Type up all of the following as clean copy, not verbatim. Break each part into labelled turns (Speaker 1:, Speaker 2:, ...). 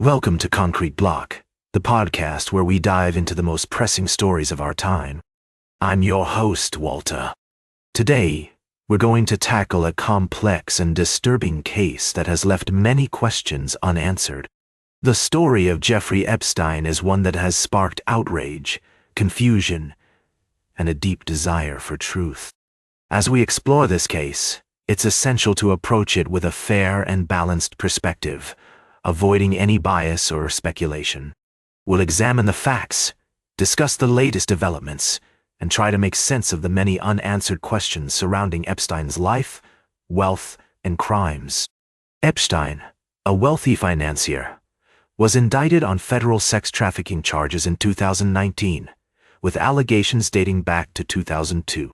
Speaker 1: Welcome to Concrete Block, the podcast where we dive into the most pressing stories of our time. I'm your host, Walter. Today, we're going to tackle a complex and disturbing case that has left many questions unanswered. The story of Jeffrey Epstein is one that has sparked outrage, confusion, and a deep desire for truth. As we explore this case, it's essential to approach it with a fair and balanced perspective, avoiding any bias or speculation. We'll examine the facts, discuss the latest developments, and try to make sense of the many unanswered questions surrounding Epstein's life, wealth, and crimes. Epstein, a wealthy financier, was indicted on federal sex trafficking charges in 2019, with allegations dating back to 2002.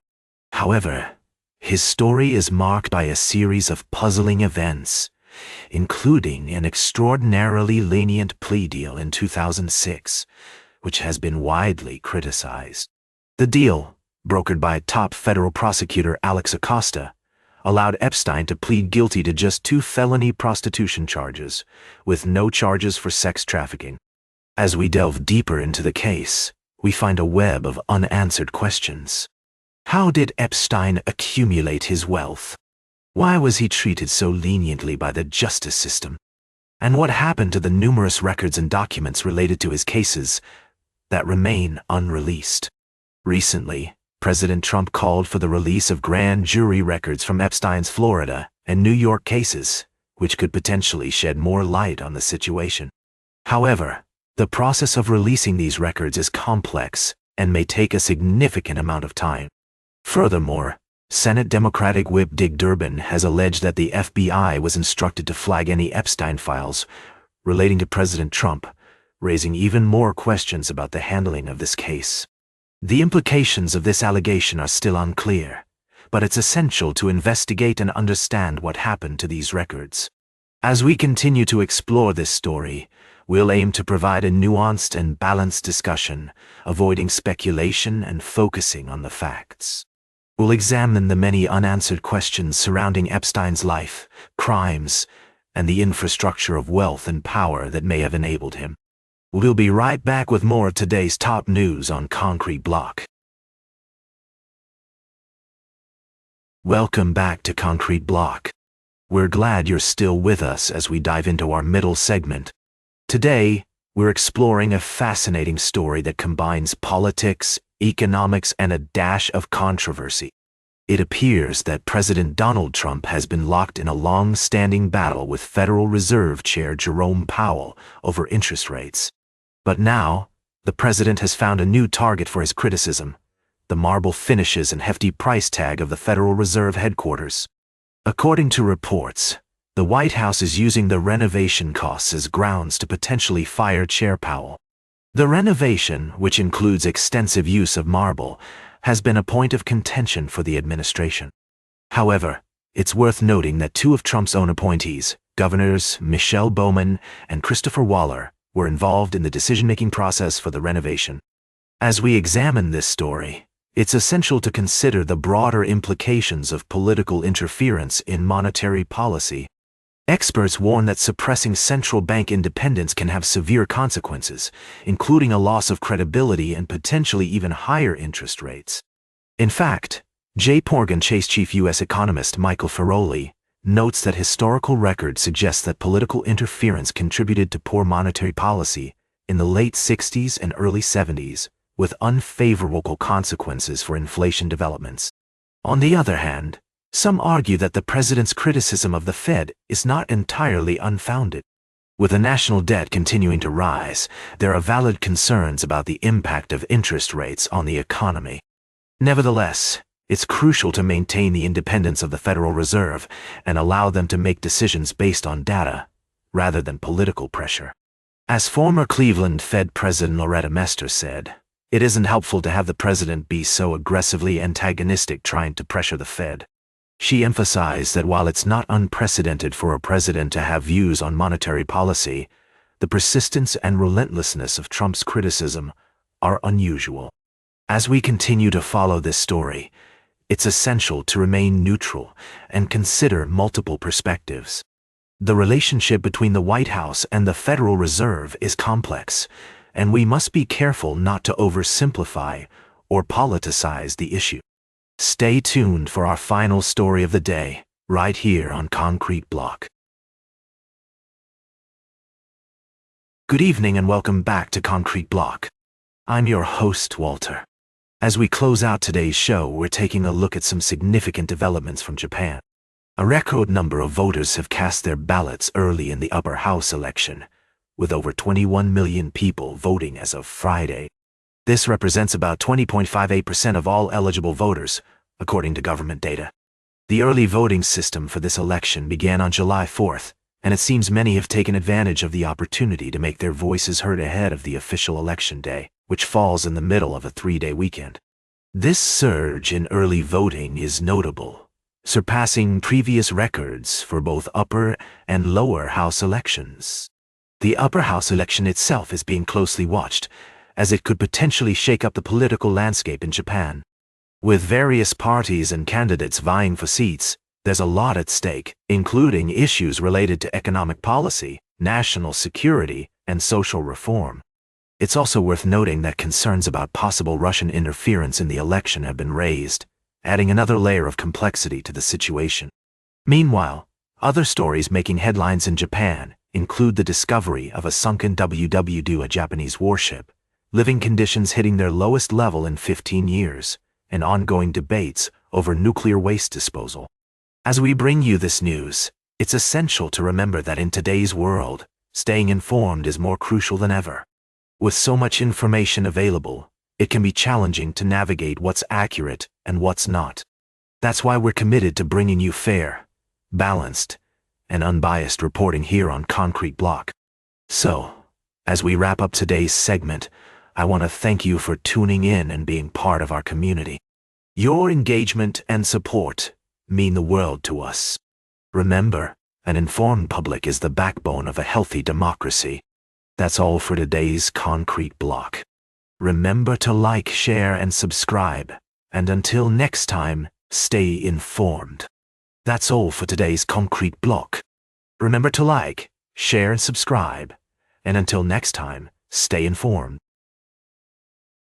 Speaker 1: However, his story is marked by a series of puzzling events, including an extraordinarily lenient plea deal in 2006, which has been widely criticized. The deal, brokered by top federal prosecutor Alex Acosta, allowed Epstein to plead guilty to just 2 felony prostitution charges, with no charges for sex trafficking. As we delve deeper into the case, we find a web of unanswered questions. How did Epstein accumulate his wealth? Why was he treated so leniently by the justice system? And what happened to the numerous records and documents related to his cases that remain unreleased? Recently, President Trump called for the release of grand jury records from Epstein's Florida and New York cases, which could potentially shed more light on the situation. However, the process of releasing these records is complex and may take a significant amount of time. Furthermore, Senate Democratic Whip Dick Durbin has alleged that the FBI was instructed to flag any Epstein files relating to President Trump, raising even more questions about the handling of this case. The implications of this allegation are still unclear, but it's essential to investigate and understand what happened to these records. As we continue to explore this story, we'll aim to provide a nuanced and balanced discussion, avoiding speculation and focusing on the facts. We'll examine the many unanswered questions surrounding Epstein's life, crimes, and the infrastructure of wealth and power that may have enabled him. We'll be right back with more of today's top news on Concrete Block. Welcome back to Concrete Block. We're glad you're still with us as we dive into our middle segment. Today, we're exploring a fascinating story that combines politics, economics, and a dash of controversy. It appears that President Donald Trump has been locked in a long-standing battle with Federal Reserve Chair Jerome Powell over interest rates. But now, the president has found a new target for his criticism: the marble finishes and hefty price tag of the Federal Reserve headquarters. According to reports, the White House is using the renovation costs as grounds to potentially fire Chair Powell. The renovation, which includes extensive use of marble, has been a point of contention for the administration. However, it's worth noting that 2 of Trump's own appointees, Governors Michelle Bowman and Christopher Waller, were involved in the decision-making process for the renovation. As we examine this story, it's essential to consider the broader implications of political interference in monetary policy. Experts warn that suppressing central bank independence can have severe consequences, including a loss of credibility and potentially even higher interest rates. In fact, J. Morgan Chase chief U.S. economist Michael Ferroli notes that historical records suggest that political interference contributed to poor monetary policy in the late 60s and early 70s, with unfavorable consequences for inflation developments. On the other hand, some argue that the president's criticism of the Fed is not entirely unfounded. With the national debt continuing to rise, there are valid concerns about the impact of interest rates on the economy. Nevertheless, it's crucial to maintain the independence of the Federal Reserve and allow them to make decisions based on data, rather than political pressure. As former Cleveland Fed President Loretta Mester said, "It isn't helpful to have the president be so aggressively antagonistic trying to pressure the Fed." She emphasized that while it's not unprecedented for a president to have views on monetary policy, the persistence and relentlessness of Trump's criticism are unusual. As we continue to follow this story, it's essential to remain neutral and consider multiple perspectives. The relationship between the White House and the Federal Reserve is complex, and we must be careful not to oversimplify or politicize the issue. Stay tuned for our final story of the day, right here on Concrete Block. Good evening and welcome back to Concrete Block. I'm your host, Walter. As we close out today's show, we're taking a look at some significant developments from Japan. A record number of voters have cast their ballots early in the upper house election, with over 21 million people voting as of Friday. This represents about 20.58% of all eligible voters, according to government data. The early voting system for this election began on July 4th, and it seems many have taken advantage of the opportunity to make their voices heard ahead of the official election day, which falls in the middle of a 3-day weekend. This surge in early voting is notable, surpassing previous records for both upper and lower house elections. The upper house election itself is being closely watched, as it could potentially shake up the political landscape in Japan. With various parties and candidates vying for seats, there's a lot at stake, including issues related to economic policy, national security, and social reform. It's also worth noting that concerns about possible Russian interference in the election have been raised, adding another layer of complexity to the situation. Meanwhile, other stories making headlines in Japan include the discovery of a sunken WW-2, a Japanese warship, living conditions hitting their lowest level in 15 years, and ongoing debates over nuclear waste disposal. As we bring you this news, it's essential to remember that in today's world, staying informed is more crucial than ever. With so much information available, it can be challenging to navigate what's accurate and what's not. That's why we're committed to bringing you fair, balanced, and unbiased reporting here on Concrete Block. So, as we wrap up today's segment, I want to thank you for tuning in and being part of our community. Your engagement and support mean the world to us. Remember, an informed public is the backbone of a healthy democracy. That's all for today's Concrete Block. Remember to like, share, and subscribe. And until next time, stay informed. That's all for today's Concrete Block. Remember to like, share, and subscribe. And until next time, stay informed.